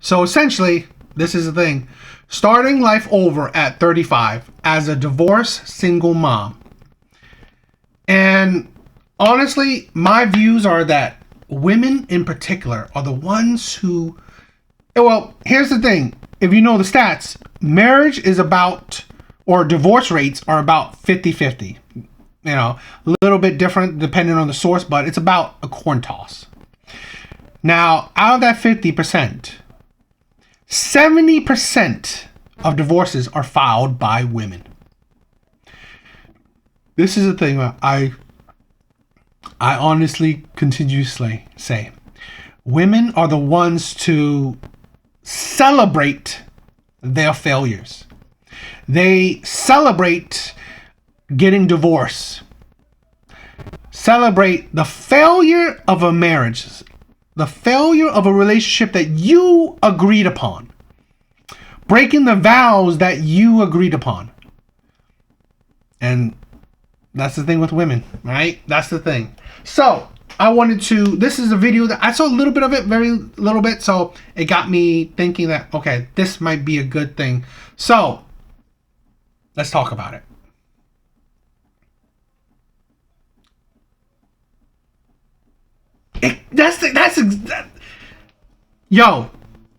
So essentially, this is the thing. Starting life over at 35 as a divorced single mom. And honestly, my views are that women in particular are the ones who... Well, here's the thing. If you know the stats, marriage is about, or divorce rates are about 50-50. You know, a little bit different depending on the source, but it's about a coin toss. Now, out of that 50%, 70% of divorces are filed by women. This is the thing I honestly continuously say. Women are the ones to celebrate their failures. They celebrate getting divorced. Celebrate the failure of a marriage. The failure of a relationship that you agreed upon. Breaking the vows that you agreed upon. And that's the thing with women, right? That's the thing. So, I wanted to, this is a video that I saw a little bit of it, very little bit. So, it got me thinking that, okay, this might be a good thing. So, let's talk about it. Yo,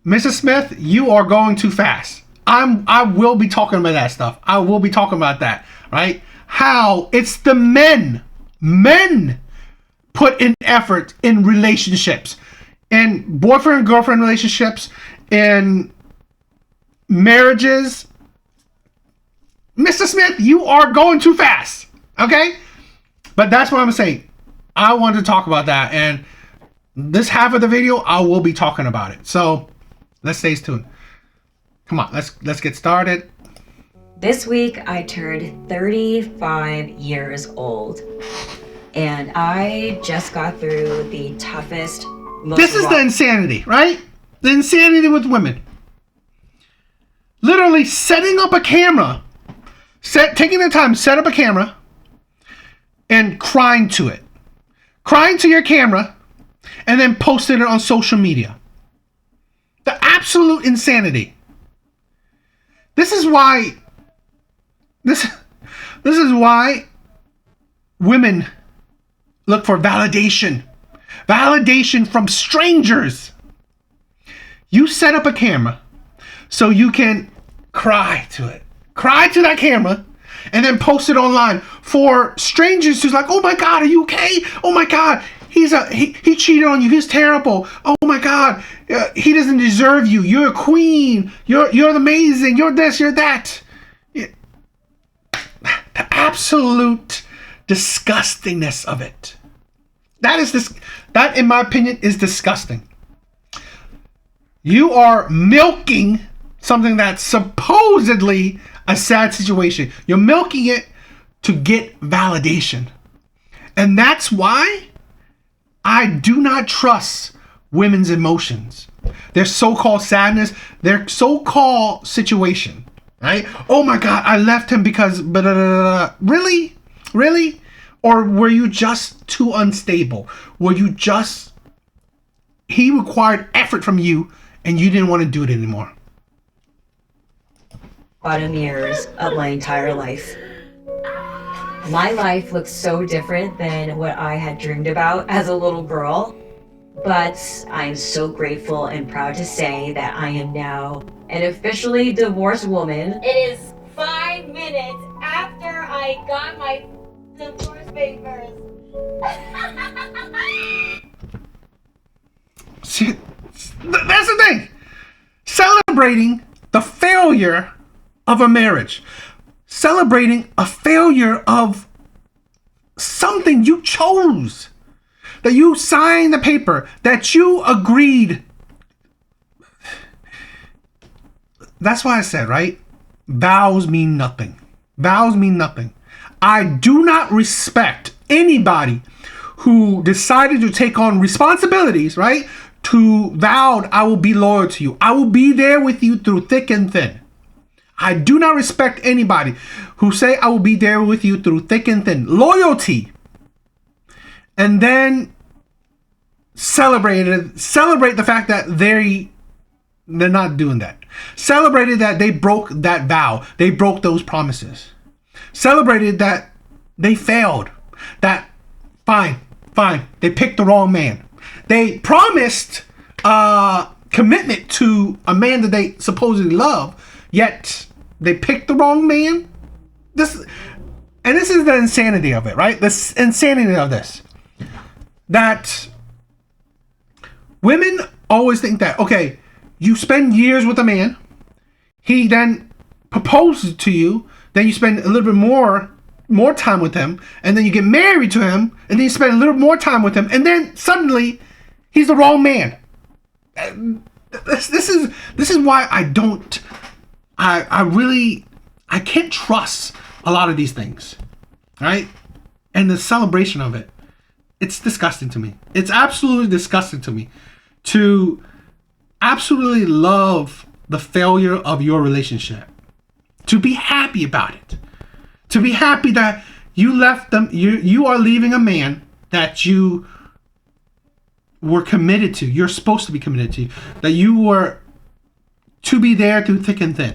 Mrs. Smith, you are going too fast. I will be talking about that stuff. I will be talking about that, right? How it's the men put in effort in relationships, in boyfriend and girlfriend relationships, in marriages. Mr. Smith, you are going too fast. Okay? But that's what I'm saying. I wanted to talk about that, and this half of the video, I will be talking about it. So, let's stay tuned. Come on, let's get started. This week, I turned 35 years old, and I just got through the toughest, This is the insanity, right? The insanity with women. Literally setting up a camera, taking the time to set up a camera, and crying to it. Crying to your camera, and then posting it on social media. The absolute insanity. This is why women look for validation. Validation from strangers. You set up a camera so you can cry to it. Cry to that camera and then post it online for strangers who's like, oh my God, are you okay? Oh my God, he cheated on you. He's terrible. Oh my God, he doesn't deserve you. You're a queen. You're amazing. You're this, you're that. The absolute disgustingness of it. That, in my opinion, is disgusting. You are milking something that's supposedly a sad situation. You're milking it to get validation. And that's why I do not trust women's emotions. Their so-called sadness, their so-called situation. Right? Oh my God, I left him because... Blah, blah, blah, blah. Really? Really? Or were you just too unstable? Were you just... He required effort from you and you didn't want to do it anymore. Bottom years of my entire life. My life looks so different than what I had dreamed about as a little girl, but I'm so grateful and proud to say that I am now an officially divorced woman. It is 5 minutes after I got my divorce papers. See, that's the thing. Celebrating the failure of a marriage. Celebrating a failure of something you chose. That you signed the paper. That you agreed. That's why I said, right? Vows mean nothing. Vows mean nothing. I do not respect anybody who decided to take on responsibilities, right? To vowed, I will be loyal to you. I will be there with you through thick and thin. I do not respect anybody who say I will be there with you through thick and thin. Loyalty. And then celebrate the fact that They're not doing that. Celebrated that they broke that vow. They broke those promises. Celebrated that they failed. That, fine. They picked the wrong man. They promised commitment to a man that they supposedly love, yet they picked the wrong man. This is the insanity of it, right? The insanity of this. That women always think that, okay, you spend years with a man, he then proposes to you, then you spend a little bit more time with him, and then you get married to him, and then you spend a little more time with him, and then suddenly he's the wrong man. This is why I can't trust a lot of these things, right? And the celebration of it, it's disgusting to me. It's absolutely disgusting to me to absolutely love the failure of your relationship, to be happy about it, to be happy that you left them. You are leaving a man that you were committed to. You're supposed to be committed to, that you were to be there through thick and thin.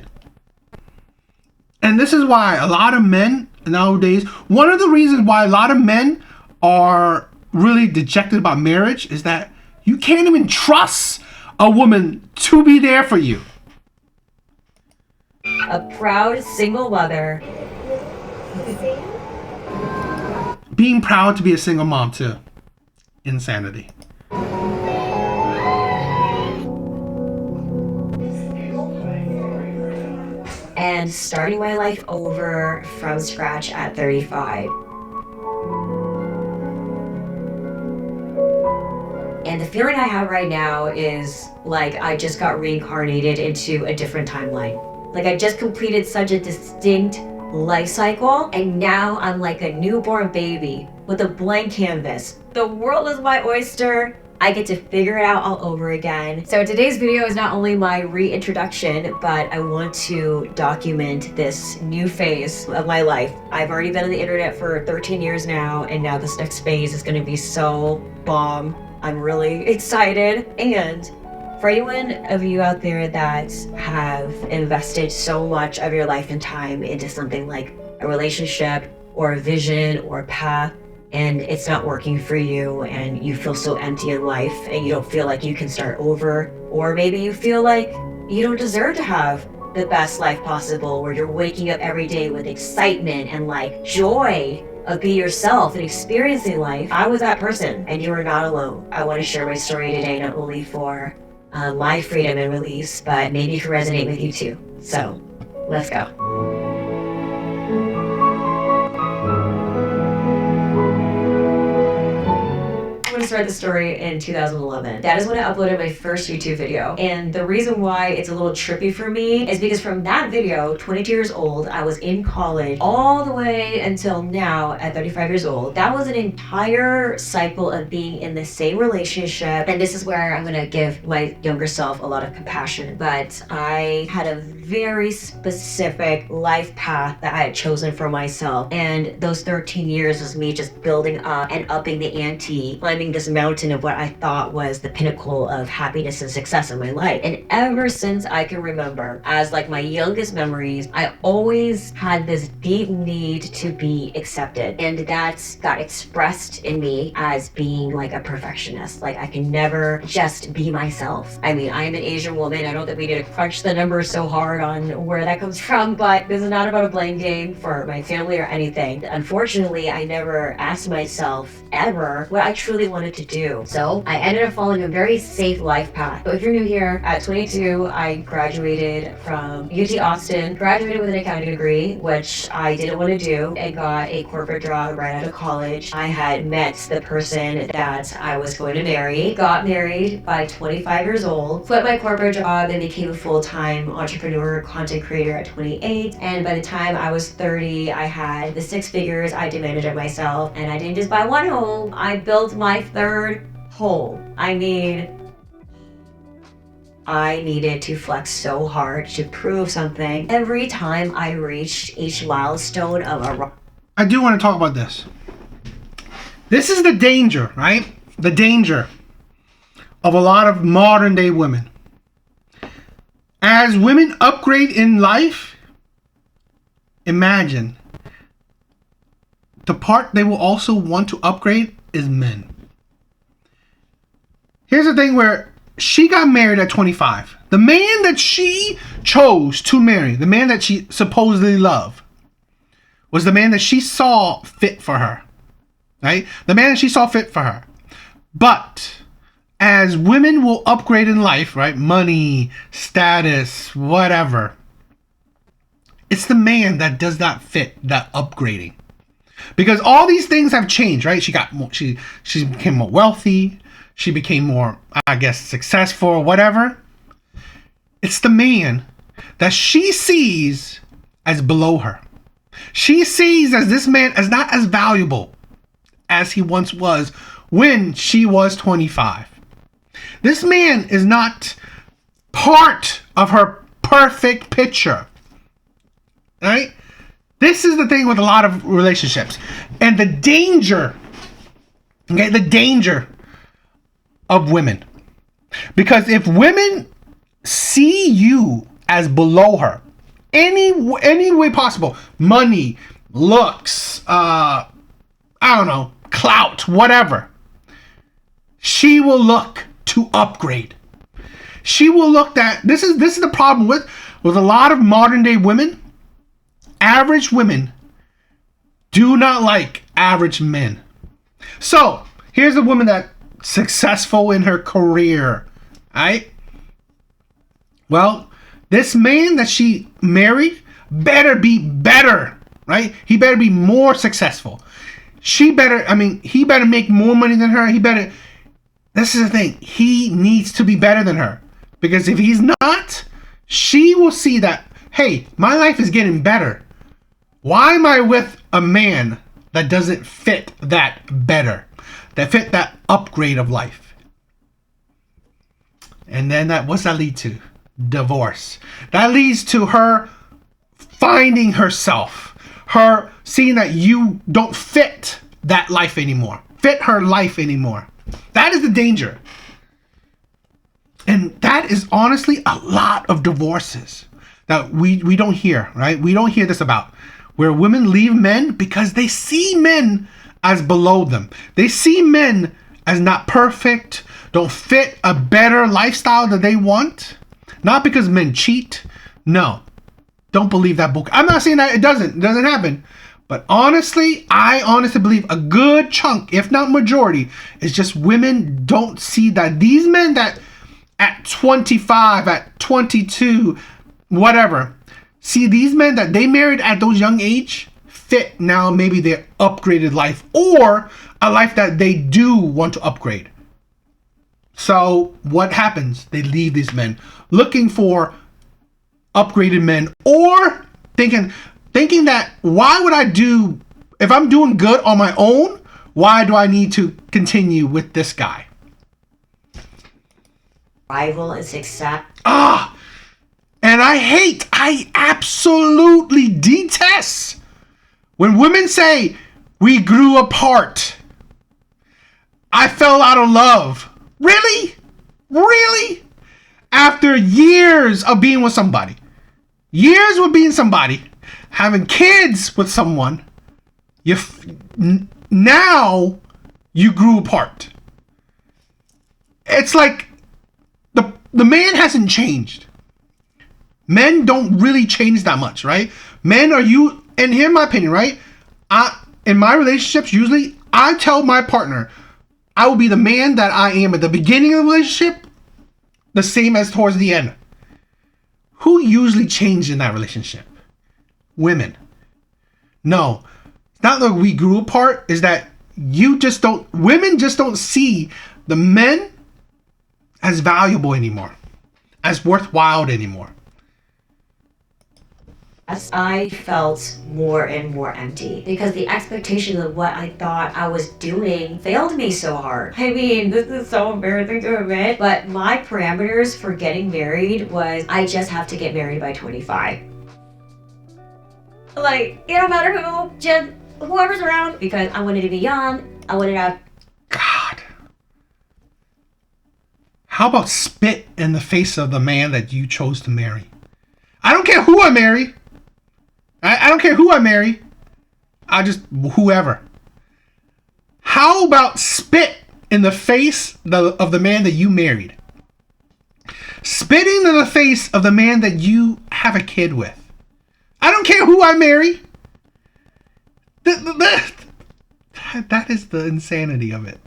And this is why a lot of men nowadays, one of the reasons why a lot of men are really dejected about marriage is that you can't even trust a woman to be there for you. A proud single mother. Being proud to be a single mom too. Insanity. And starting my life over from scratch at 35. And the feeling I have right now is like I just got reincarnated into a different timeline. Like I just completed such a distinct life cycle, and now I'm like a newborn baby with a blank canvas. The world is my oyster. I get to figure it out all over again. So today's video is not only my reintroduction, but I want to document this new phase of my life. I've already been on the internet for 13 years now, and now this next phase is gonna be so bomb. I'm really excited. And for anyone of you out there that have invested so much of your life and time into something like a relationship or a vision or a path, and it's not working for you, and you feel so empty in life and you don't feel like you can start over, or maybe you feel like you don't deserve to have the best life possible, where you're waking up every day with excitement and like joy of being yourself and experiencing life. I was that person, and you are not alone. I want to share my story today, not only for my freedom and release, but maybe it can resonate with you too. So let's go. I'm gonna start the story in 2011. That is when I uploaded my first YouTube video. And the reason why it's a little trippy for me is because from that video, 22 years old, I was in college all the way until now at 35 years old. That was an entire cycle of being in the same relationship. And this is where I'm gonna give my younger self a lot of compassion. But I had a very specific life path that I had chosen for myself. And those 13 years was me just building up and upping the ante, climbing this mountain of what I thought was the pinnacle of happiness and success in my life. And ever since I can remember, as like my youngest memories, I always had this deep need to be accepted. And that got expressed in me as being like a perfectionist. Like I can never just be myself. I mean, I am an Asian woman. I don't think we need to crunch the numbers so hard on where that comes from, but this is not about a blame game for my family or anything. Unfortunately, I never asked myself ever what I truly wanted to do. So I ended up following a very safe life path. So if you're new here, at 22, I graduated from UT Austin, graduated with an accounting degree, which I didn't want to do, and got a corporate job right out of college. I had met the person that I was going to marry, got married by 25 years old, quit my corporate job, and became a full-time entrepreneur, content creator at 28. And by the time I was 30, I had the 6 figures I demanded of myself, and I didn't just buy one home, I built my third home. I mean, I needed to flex so hard to prove something. Every time I reached each milestone of a... I do want to talk about this. This is the danger, right? The danger of a lot of modern day women. as women upgrade in life, imagine the part they will also want to upgrade is men. Here's the thing where she got married at 25. The man that she chose to marry, the man that she supposedly loved, was the man that she saw fit for her. Right? The man that she saw fit for her. But as women will upgrade in life, right? Money, status, whatever. It's the man that does not fit that upgrading. Because all these things have changed, right? She got more, she became more wealthy. She became more, I guess, successful, whatever. It's the man that she sees as below her. She sees as this man as not as valuable as he once was when she was 25. This man is not part of her perfect picture. Right? This is the thing with a lot of relationships. And the danger, okay, the danger of women. Because if women see you as below her, any way possible, money, looks, I don't know, clout, whatever, she will look to upgrade. She will look at, this is the problem with a lot of modern day women. Average women do not like average men. So here's a woman that's successful in her career, right? Well, this man that she married better be better, right? He better be more successful. He better make more money than her. This is the thing. He needs to be better than her. Because if he's not, she will see that, hey, my life is getting better. Why am I with a man that doesn't fit that better? That fit that upgrade of life? And then what's that lead to? Divorce. That leads to her finding herself. Her seeing that you don't fit that life anymore. Fit her life anymore. That is the danger. And that is honestly a lot of divorces that we don't hear, right? We don't hear this about. Where women leave men because they see men as below them. They see men as not perfect, don't fit a better lifestyle that they want. Not because men cheat. No. Don't believe that book. I'm not saying that it doesn't happen. But honestly, I honestly believe a good chunk, if not majority, is just women don't see that these men that at 25, at 22, whatever, see these men that they married at those young age fit now maybe their upgraded life or a life that they do want to upgrade. So what happens? They leave these men looking for upgraded men or thinking that why would I do, if I'm doing good on my own, why do I need to continue with this guy? Rival and success. And I absolutely detest when women say, we grew apart. I fell out of love. Really? Really? After years of being with somebody, having kids with someone, now you grew apart. It's like the man hasn't changed. Men don't really change that much, right? Men are you, and here's my opinion, right? In my relationships, usually I tell my partner, I will be the man that I am at the beginning of the relationship, the same as towards the end. Who usually changed in that relationship? Women. No, it's not that we grew apart, is that women just don't see the men as valuable anymore, as worthwhile anymore. As I felt more and more empty because the expectations of what I thought I was doing failed me so hard. I mean, this is so embarrassing to admit, but my parameters for getting married was I just have to get married by 25. Like, it don't matter who, just whoever's around, because I wanted to be young, I wanted to have... God. How about spit in the face of the man that you chose to marry? I don't care who I marry. I don't care who I marry. Whoever. How about spit in the face of the man that you married? Spitting in the face of the man that you have a kid with. I don't care who I marry. That is the insanity of it.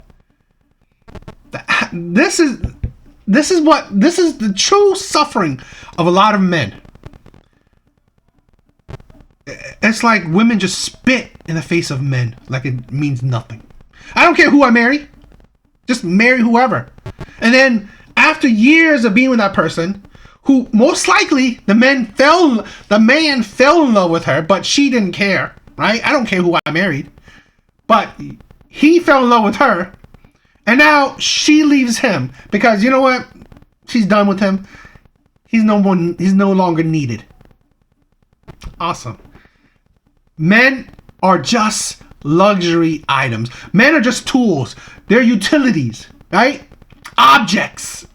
This is the true suffering of a lot of men. It's like women just spit in the face of men like it means nothing. I don't care who I marry. Just marry whoever. And then after years of being with that person, who most likely the man fell in love with her, but she didn't care, right? I don't care who I married. But he fell in love with her, and now she leaves him because you know what? She's done with him. He's no longer needed. Awesome. Men are just luxury items. Men are just tools. They're utilities, right? Objects.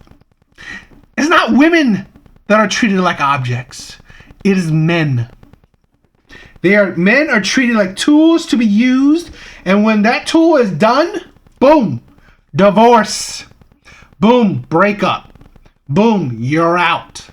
It's not women that are treated like objects. It is men. Men are treated like tools to be used, and when that tool is done, boom, divorce. Boom, break up. Boom, you're out.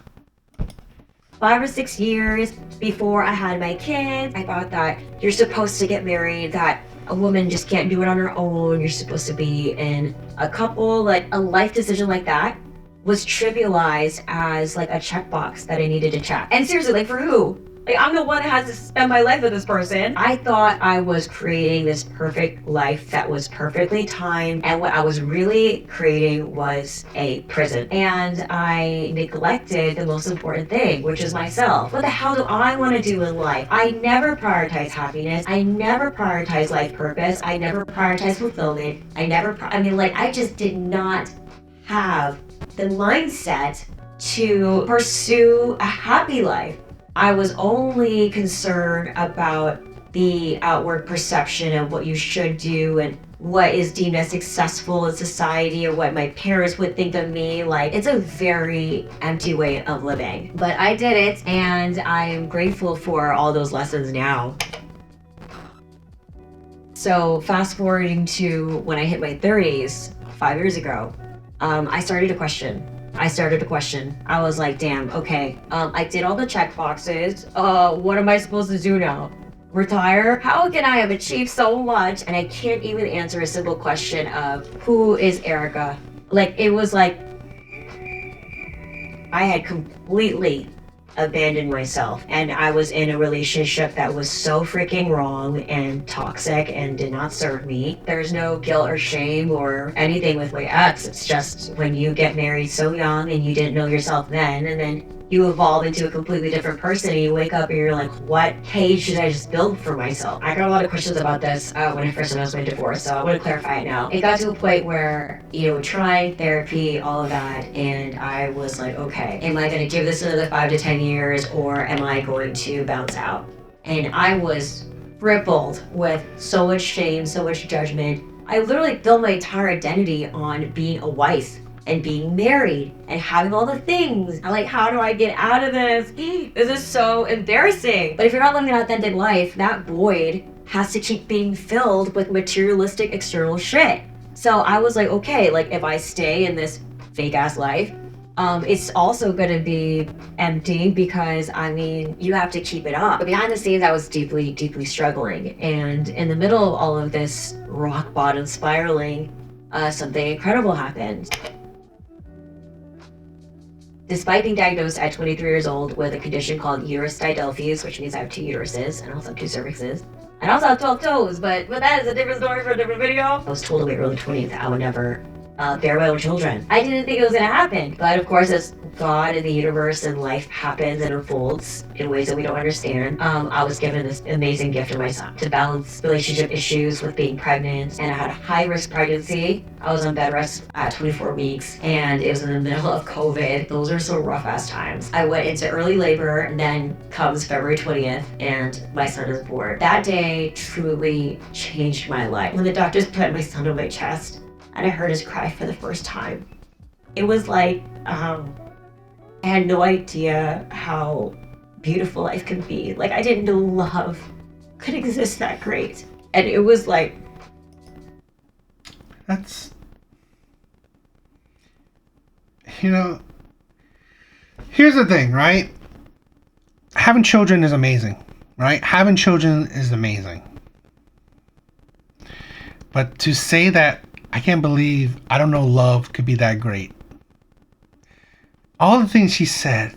5 or 6 years before I had my kids, I thought that you're supposed to get married, that a woman just can't do it on her own. You're supposed to be in a couple, like a life decision like that was trivialized as like a checkbox that I needed to check. And seriously, like for who? Like I'm the one that has to spend my life with this person. I thought I was creating this perfect life that was perfectly timed, and what I was really creating was a prison. And I neglected the most important thing, which is myself. What the hell do I want to do in life? I never prioritize happiness. I never prioritize life purpose. I never prioritize fulfillment. I just did not have the mindset to pursue a happy life. I was only concerned about the outward perception of what you should do and what is deemed as successful in society or what my parents would think of me. Like, it's a very empty way of living. But I did it, and I am grateful for all those lessons now. So fast forwarding to when I hit my 30s, 5 years ago, I started to question. I was like, damn, okay, I did all the check boxes. What am I supposed to do now? Retire? How can I have achieved so much? And I can't even answer a simple question of who is Erica? Like, it was like I had completely abandoned myself, and I was in a relationship that was so freaking wrong and toxic and did not serve me. There's no guilt or shame or anything with my ex. It's just when you get married so young and you didn't know yourself then, and then you evolve into a completely different person and you wake up and you're like, what cage should I just build for myself? I got a lot of questions about this when I first announced my divorce, so I want to clarify it now. It got to a point where, trying therapy, all of that, and I was like, okay, am I going to give this another 5 to 10 years or am I going to bounce out? And I was crippled with so much shame, so much judgment. I literally built my entire identity on being a wife and being married and having all the things. I'm like, how do I get out of this? This is so embarrassing. But if you're not living an authentic life, that void has to keep being filled with materialistic external shit. So I was like, okay, like if I stay in this fake ass life, it's also gonna be empty because you have to keep it up. But behind the scenes, I was deeply, deeply struggling. And in the middle of all of this rock bottom spiraling, something incredible happened. Despite being diagnosed at 23 years old with a condition called uterus didelphys, which means I have 2 uteruses and also have 2 cervixes, and also have 12 toes, but that is a different story for a different video. I was told in my early 20s that I would never bear my own children. I didn't think it was gonna happen, but of course, as God and the universe and life happens and unfolds in ways that we don't understand, I was given this amazing gift of my son to balance relationship issues with being pregnant, and I had a high-risk pregnancy. I was on bed rest at 24 weeks, and it was in the middle of COVID. Those are so rough-ass times. I went into early labor, and then comes February 20th, and my son is born. That day truly changed my life. When the doctors put my son on my chest, and I heard his cry for the first time, It was like, I had no idea how beautiful life can be. Like, I didn't know love could exist that great. And it was like, That's, you know, here's the thing, right? Having children is amazing, right? Having children is amazing. But to say that I can't believe I don't know love could be that great. All the things she said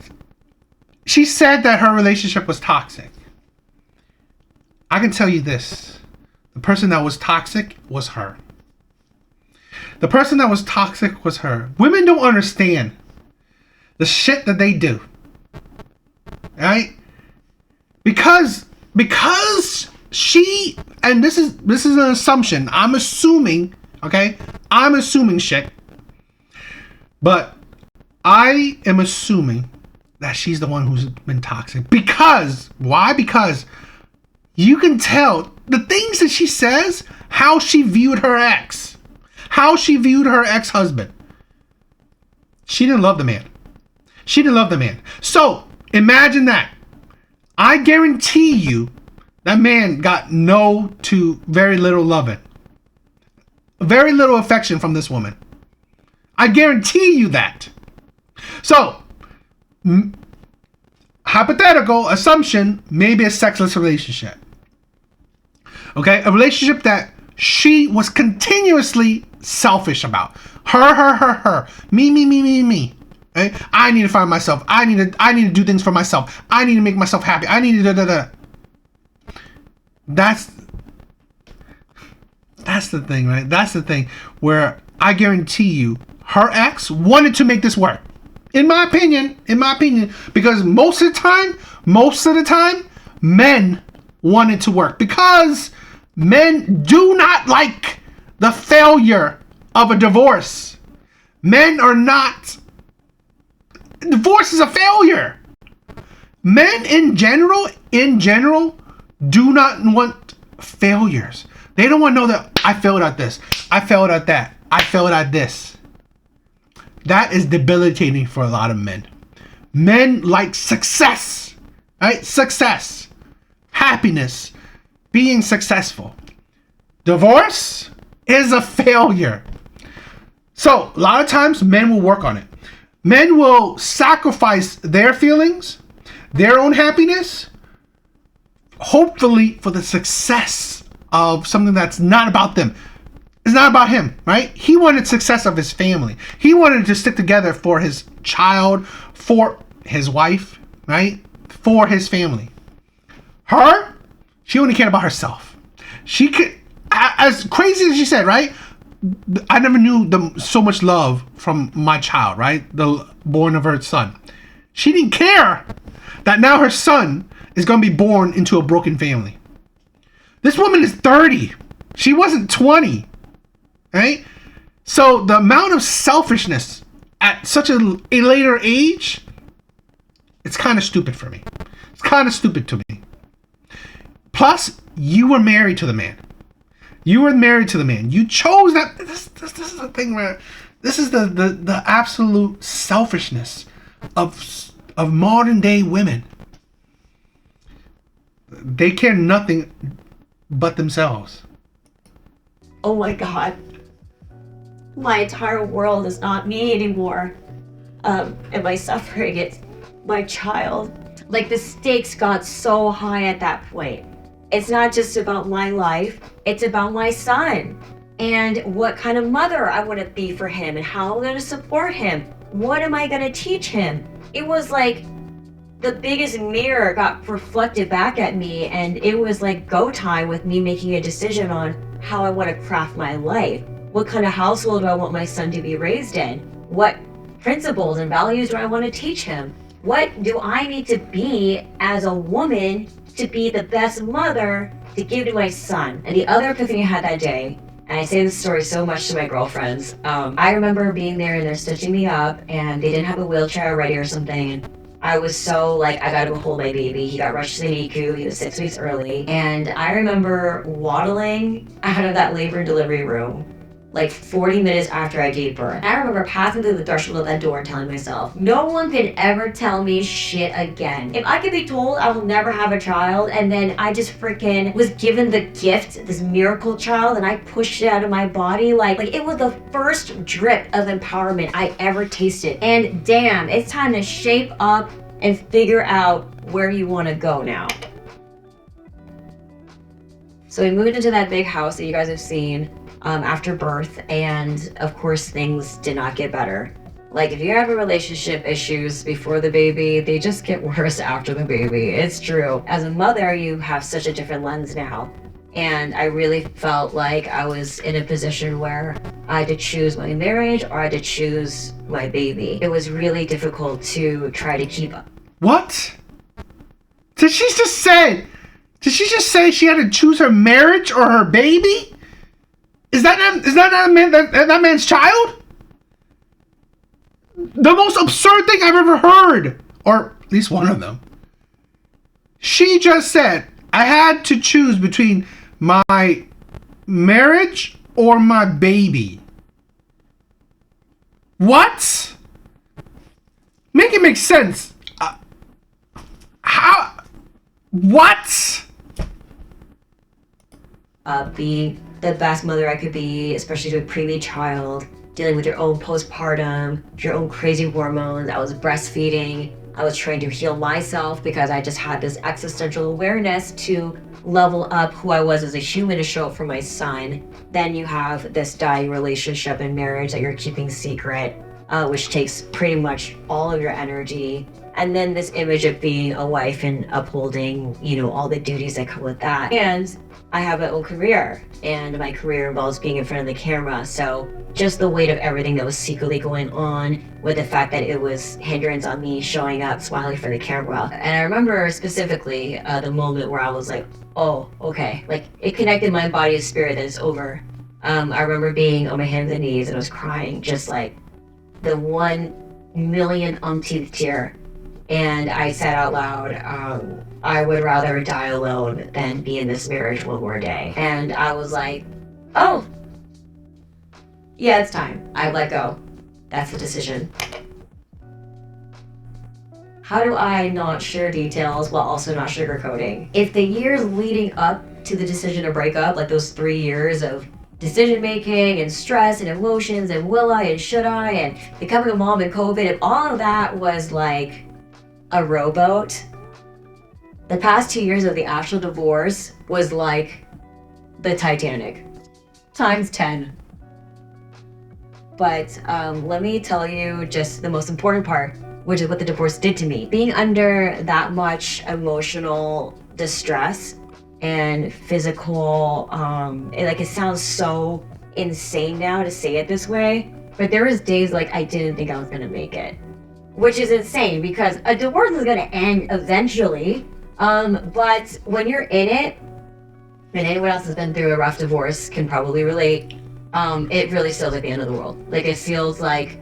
that her relationship was toxic. I can tell you this. The person that was toxic was her. The person that was toxic was her. Women don't understand the shit that they do. Right? Because she, and this is an assumption. I'm assuming, okay? I'm assuming shit. But I am assuming that she's the one who's been toxic. Because, why? Because you can tell the things that she says, how she viewed her ex. How she viewed her ex-husband. She didn't love the man. She didn't love the man. So, imagine that. I guarantee you that man got no to very little loving. Very little affection from this woman. I guarantee you that. So, hypothetical assumption, maybe a sexless relationship. Okay? A relationship that she was continuously selfish about. Her. Me. Okay? I need to find myself. I need to do things for myself. I need to make myself happy. I need to da. That's the thing, right? That's the thing where I guarantee you her ex wanted to make this work. In my opinion, because most of the time, men wanted to work because men do not like the failure of a divorce. Men are not. Divorce is a failure. Men in general, do not want failures. They don't want to know that I failed at this. I failed at that. I failed at this. That is debilitating for a lot of men. Men like success, right? Success, happiness, being successful. Divorce is a failure. So a lot of times men will work on it. Men will sacrifice their feelings, their own happiness, hopefully for the success of something that's not about them. It's not about him, right? He wanted success of his family. He wanted to stick together for his child, for his wife, right? For his family. Her, she only cared about herself. She could, as crazy as she said, right? I never knew so much love from my child, right? The born of her son. She didn't care that now her son is going to be born into a broken family. This woman is 30. She wasn't 20. Right? So the amount of selfishness at such a later age, it's kind of stupid for me. It's kind of stupid to me. Plus, you were married to the man. You chose that. This is the thing where this is the absolute selfishness of modern day women. They care nothing but themselves. oh my God, my entire world is not me anymore. And my suffering, it's my child. Like, the stakes got so high at that point. It's not just about my life, it's about my son. And what kind of mother I want to be for him and how I'm going to support him. What am I going to teach him? It was like the biggest mirror got reflected back at me, and it was like go time with me making a decision on how I want to craft my life. What kind of household do I want my son to be raised in? What principles and values do I want to teach him? What do I need to be as a woman to be the best mother to give to my son? And the other epiphany I had that day, and I say this story so much to my girlfriends, I remember being there and they're stitching me up and they didn't have a wheelchair ready or something. And I was so like, I gotta go hold my baby. He got rushed to the NICU, he was 6 weeks early. And I remember waddling out of that labor and delivery room like 40 minutes after I gave birth. I remember passing through the threshold of that door and telling myself, no one could ever tell me shit again. If I could be told I will never have a child, and then I just freaking was given the gift, this miracle child, and I pushed it out of my body, like it was the first drip of empowerment I ever tasted. And damn, it's time to shape up and figure out where you want to go now. So we moved into that big house that you guys have seen after birth, and of course things did not get better. Like, if you have relationship issues before the baby, they just get worse after the baby. It's true. As a mother, you have such a different lens now. And I really felt like I was in a position where I had to choose my marriage or I had to choose my baby. It was really difficult to try to keep up. What? Did she just say she had to choose her marriage or her baby? Is that that man's child? The most absurd thing I've ever heard, or at least one of them. She just said, I had to choose between my marriage or my baby. What? Make it make sense. How? What? Being the best mother I could be, especially to a preemie child, dealing with your own postpartum, your own crazy hormones. I was breastfeeding. I was trying to heal myself because I just had this existential awareness to level up who I was as a human to show up for my son. Then you have this dying relationship and marriage that you're keeping secret, which takes pretty much all of your energy. And then this image of being a wife and upholding, all the duties that come with that. And I have my own career, and my career involves being in front of the camera. So just the weight of everything that was secretly going on, with the fact that it was hindrance on me showing up smiling for the camera. And I remember specifically the moment where I was like, oh, okay. Like, it connected my body and spirit that it's over. I remember being on my hands and knees and I was crying, just like the 1,000,000 umpteenth tear. And I said out loud, I would rather die alone than be in this marriage one more day. And I was like, oh, yeah, it's time. I let go. That's the decision. How do I not share details while also not sugarcoating? If the years leading up to the decision to break up, like those 3 years of decision making and stress and emotions and will I and should I and becoming a mom and COVID, if all of that was like a rowboat, the past 2 years of the actual divorce was like the Titanic times 10. But let me tell you just the most important part, which is what the divorce did to me. Being under that much emotional distress and physical, it sounds so insane now to say it this way, but there was days like I didn't think I was gonna make it. Which is insane because a divorce is gonna end eventually, but when you're in it, and anyone else has been through a rough divorce can probably relate, it really feels like the end of the world. Like, it feels like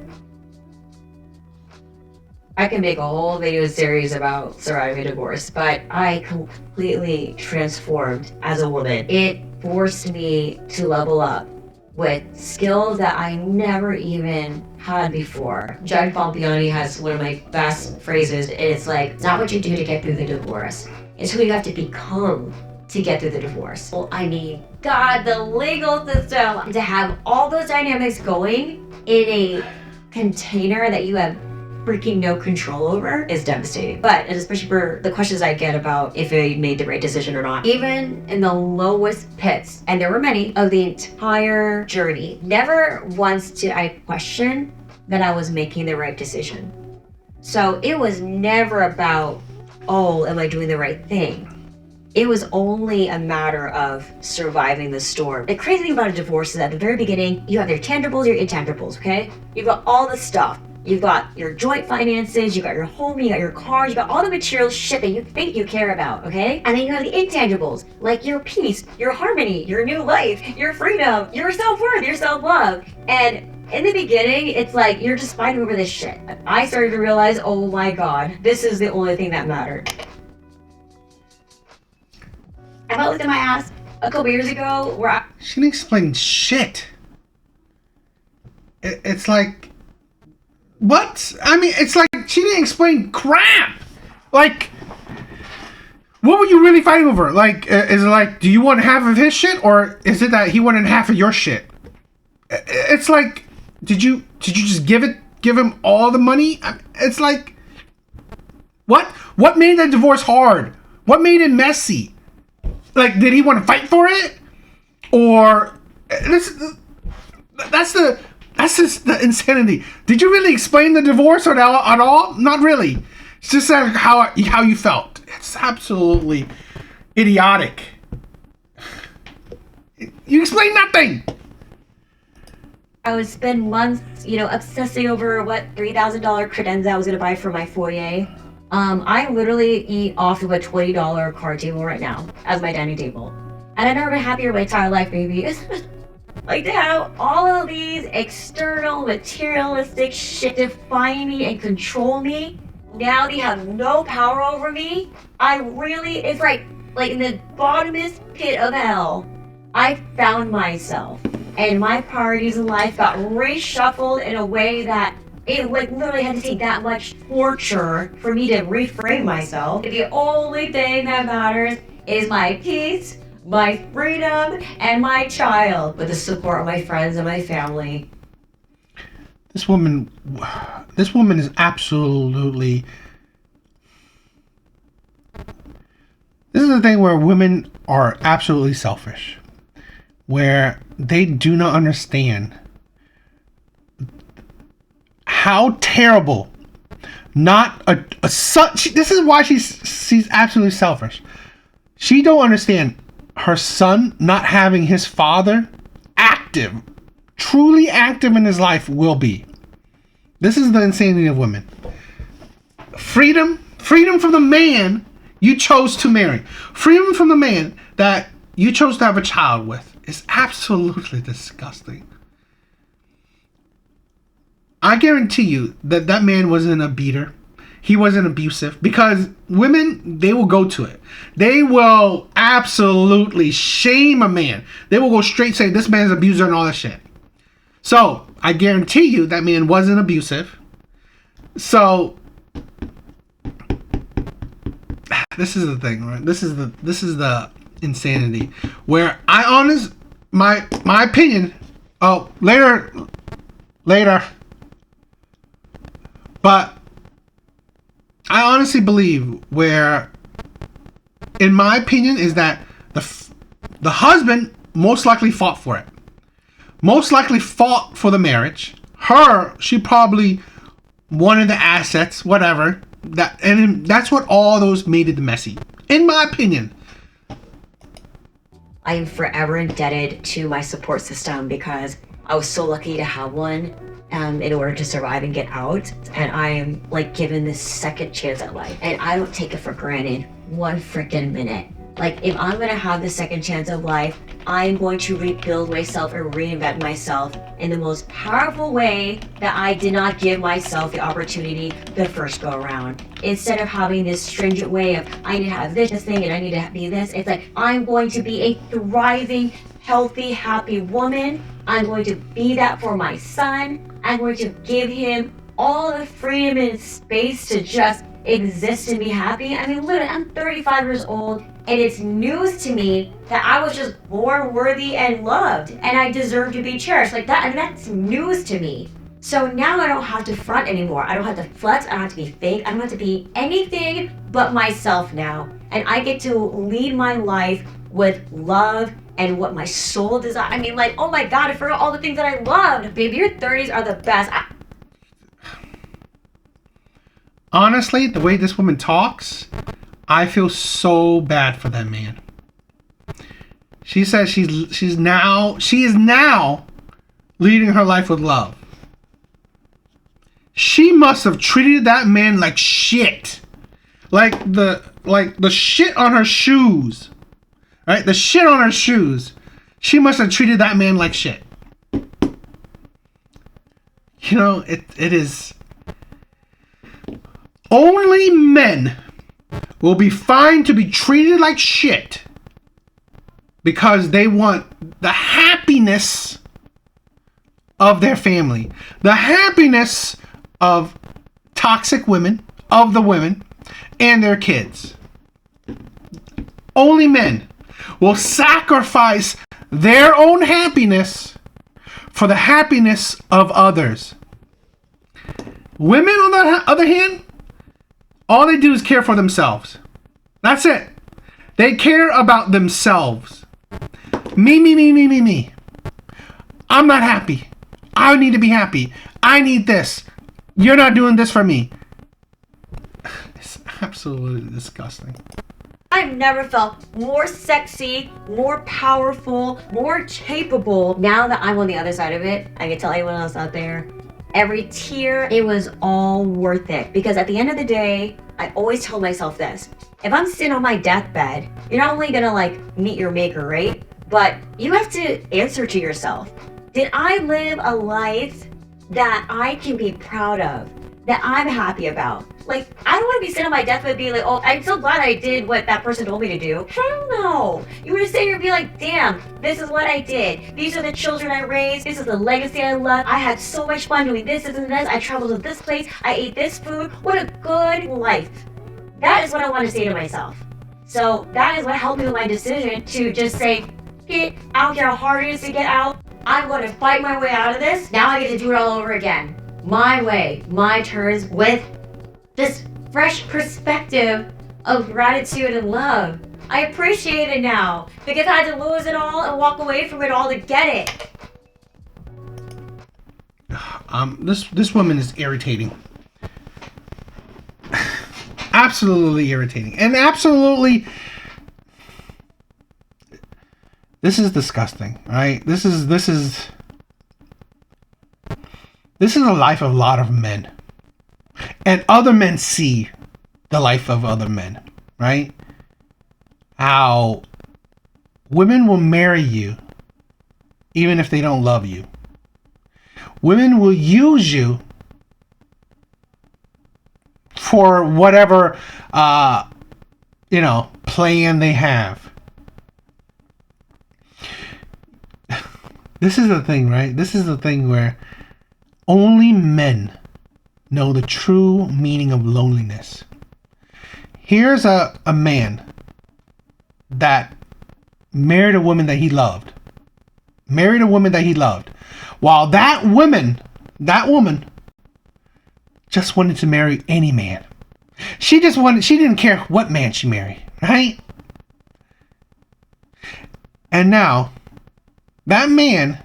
I can make a whole video series about surviving a divorce, but I completely transformed as a woman. It forced me to level up with skills that I never even had before. John Pompiani has one of my best phrases, and it's like, it's not what you do to get through the divorce, it's who you have to become to get through the divorce. Well, I mean, God, the legal system, to have all those dynamics going in a container that you have freaking no control over is devastating. But especially for the questions I get about if I made the right decision or not, even in the lowest pits, and there were many of the entire journey, never once did I question that I was making the right decision. So it was never about, oh, am I doing the right thing? It was only a matter of surviving the storm. The crazy thing about a divorce is at the very beginning, you have your tangibles, your intangibles, okay? You've got all the stuff. You've got your joint finances, you got your home, you got your car, you got all the material shit that you think you care about, okay? And then you have the intangibles, like your peace, your harmony, your new life, your freedom, your self-worth, your self-love. And in the beginning, it's like you're just fighting over this shit. I started to realize, oh my God, this is the only thing that mattered. I looked at my ass a couple years ago where She didn't explain shit. it's like, what? I mean, it's like she didn't explain crap. Like, what were you really fighting over? Like, is it like, do you want half of his shit, or is it that he wanted half of your shit? It's like, did you just give him all the money? It's like, what made that divorce hard? What made it messy? Like, did he want to fight for it, or that's just the insanity. Did you really explain the divorce at all? Not really. It's just like how you felt. It's absolutely idiotic. You explain nothing. I would spend months, obsessing over what $3,000 credenza I was gonna buy for my foyer. I literally eat off of a $20 card table right now as my dining table, and I've never been happier in my entire life, baby. It's like they have all of these external, materialistic shit define me and control me. Now they have no power over me. It's like in the bottomest pit of hell, I found myself. And my priorities in life got reshuffled in a way that it literally had to take that much torture for me to reframe myself. The only thing that matters is my peace, my freedom, and my child, with the support of my friends and my family. This woman is absolutely... This is the thing where women are absolutely selfish. Where they do not understand how terrible not a son... This is why she's absolutely selfish. She don't understand her son not having his father truly active in his life will be. This is the insanity of women. Freedom from the man you chose to marry. Freedom from the man that you chose to have a child with is absolutely disgusting. I guarantee you that man wasn't a beater. He wasn't abusive, because women, they will go to it. They will absolutely shame a man. They will go straight say this man's an abuser and all that shit. So I guarantee you that man wasn't abusive. So this is the thing, right? This is the insanity where my opinion. Oh, later. But I honestly believe where, in my opinion, is that the husband most likely fought for it. Most likely fought for the marriage. She probably wanted the assets, whatever. And that's what all those made it messy, in my opinion. I am forever indebted to my support system because I was so lucky to have one in order to survive and get out. And I am given this second chance at life. And I don't take it for granted one freaking minute. If I'm going to have the second chance of life, I'm going to rebuild myself and reinvent myself in the most powerful way that I did not give myself the opportunity the first go around. Instead of having this stringent way of, I need to have this thing and I need to be this, it's like, I'm going to be a thriving, healthy, happy woman. I'm going to be that for my son. I'm going to give him all the freedom and space to just exist and be happy. I mean, literally, I'm 35 years old, and it's news to me that I was just born worthy and loved, and I deserve to be cherished. That's news to me. So now I don't have to front anymore. I don't have to flex. I don't have to be fake. I don't have to be anything but myself now. And I get to lead my life with love and what my soul desires. I mean, oh my God, I forgot all the things that I loved. Baby, your 30s are the best. Honestly, the way this woman talks, I feel so bad for that man. She says she is now leading her life with love. She must have treated that man like shit. Like the shit on her shoes. Right? The shit on her shoes. She must have treated that man like shit. It is... Only men will be fine to be treated like shit because they want the happiness of their family, the happiness of toxic women, of the women, and their kids. Only men will sacrifice their own happiness for the happiness of others. Women, on the other hand, all they do is care for themselves. That's it. They care about themselves. Me. I'm not happy. I need to be happy. I need this. You're not doing this for me. It's absolutely disgusting. I've never felt more sexy, more powerful, more capable. Now that I'm on the other side of it, I can tell anyone else out there, every tear, it was all worth it. Because at the end of the day, I always tell myself this. If I'm sitting on my deathbed, you're not only gonna meet your maker, right? But you have to answer to yourself. Did I live a life that I can be proud of? That I'm happy about? I don't want to be sitting on my deathbed being like, oh, I'm so glad I did what that person told me to do. Hell no. You want to sit here and be like, damn, this is what I did. These are the children I raised. This is the legacy I left. I had so much fun doing this and this. I traveled to this place. I ate this food. What a good life. That is what I want to say to myself. So that is what helped me with my decision to just say, get out here, how hard it is to get out. I'm going to fight my way out of this. Now I get to do it all over again. My way, my terms, with this fresh perspective of gratitude and love. I appreciate it now because I had to lose it all and walk away from it all to get it. This woman is irritating. Absolutely irritating. And absolutely, this is disgusting, right? This is the life of a lot of men. And other men see the life of other men, right? How women will marry you even if they don't love you. Women will use you for whatever, plan they have. This is the thing, right? This is the thing where only men know the true meaning of loneliness. Here's a man that married a woman that he loved. While that woman just wanted to marry any man. She didn't care what man she married, right? And now, that man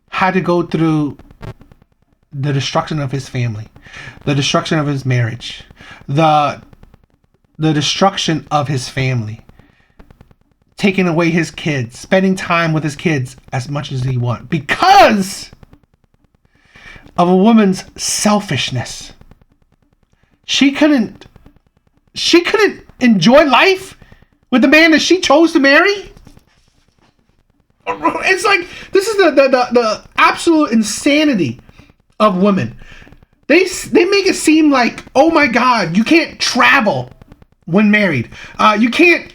had to go through the destruction of his family, the destruction of his marriage, the destruction of his family, taking away his kids, spending time with his kids as much as he wants because of a woman's selfishness. She couldn't enjoy life with the man that she chose to marry. It's like, this is the absolute insanity of women. They make it seem like, oh my God, you can't travel when married. You can't.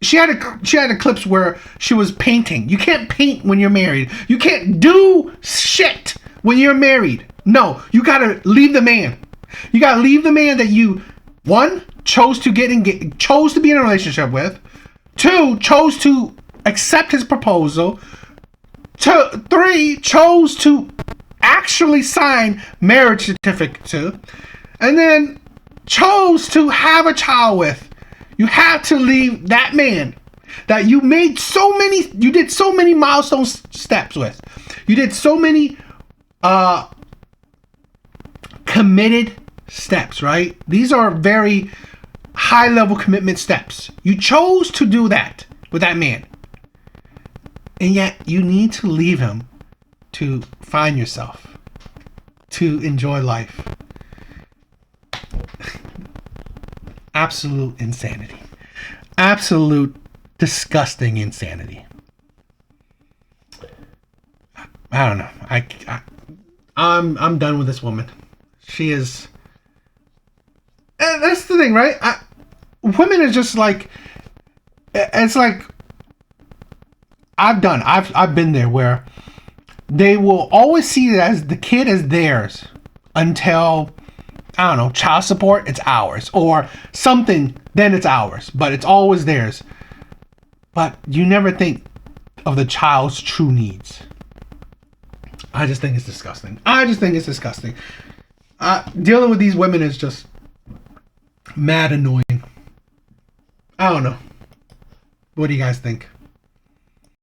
She had clips where she was painting. You can't paint when you're married. You can't do shit when you're married. No, you gotta leave the man. You gotta leave the man that you, one, chose to be in a relationship with. Two, chose to accept his proposal. Three, chose to actually sign marriage certificate to, and then chose to have a child with. You have to leave that man that you did so many milestone steps with. You did so many committed steps, right? These are very high level commitment steps. You chose to do that with that man. And yet you need to leave him to find yourself, to enjoy life. Absolute insanity. Absolute disgusting insanity. I don't know. I'm done with this woman. She is. And that's the thing, right? Women are just like. It's like. I've been there where they will always see it as the kid as theirs until, I don't know, child support, it's ours, or something, then it's ours, but it's always theirs. But you never think of the child's true needs. I just think it's disgusting. Dealing with these women is just mad annoying. I don't know. What do you guys think?